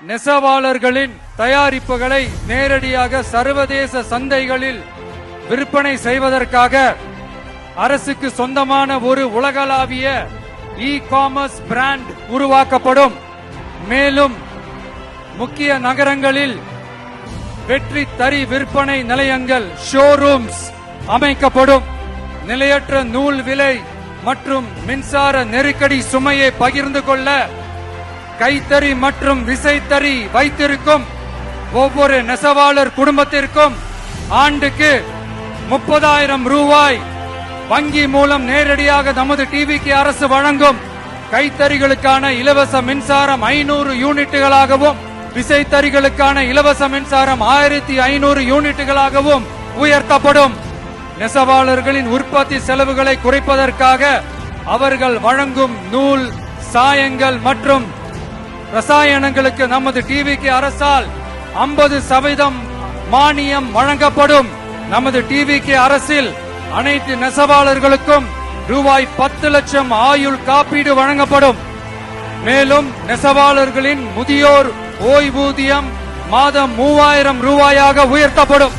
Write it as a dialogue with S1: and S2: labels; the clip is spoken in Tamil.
S1: நெசவாளர்களின் தயாரிப்புகளை நேரடியாக சர்வதேச சந்தைகளில் விற்பனை செய்வதற்காக அரசுக்கு சொந்தமான ஒரு உலகளாவிய இ-காமர்ஸ் பிராண்ட் உருவாக்கப்படும். மேலும் முக்கிய நகரங்களில் வெற்றி தறி விற்பனை நிலையங்கள் ஷோரூம்ஸ் அமைக்கப்படும். நிலையற்ற நூல் விலை மற்றும் மின்சார நெருக்கடி சுமையை பகிர்ந்து கொள்ள கைத்தறி மற்றும் விசைத்தறி வைத்திருக்கும் ஒவ்வொரு நெசவாளர் குடும்பத்திற்கும் ஆண்டுக்கு 30,000 ரூபாய் வங்கி மூலம் நேரடியாக நமது டிவிக்கு அரசு வழங்கும். கைத்தறிகளுக்கான இலவச மின்சாரம் 500 யூனிட்டுகளாகவும் விசைத்தறிகளுக்கான இலவச மின்சாரம் 1500 யூனிட்டுகளாகவும் உயர்த்தப்படும். நெசவாளர்களின் உற்பத்தி செலவுகளை குறைப்பதற்காக அவர்கள் வழங்கும் நூல், சாயங்கள் மற்றும் ரசாயனங்களுக்கு நமது டிவிக்கு அரசால் 50% மானியம் வழங்கப்படும். நமது டிவிக்கு அரசில் அனைத்து நெசவாளர்களுக்கும் ரூபாய் 10 லட்சம் ஆயுள் காப்பீடு வழங்கப்படும். மேலும் நெசவாளர்களின் முதியோர் ஓய்வூதியம் மாதம் 3000 ரூபாயாக உயர்த்தப்படும்.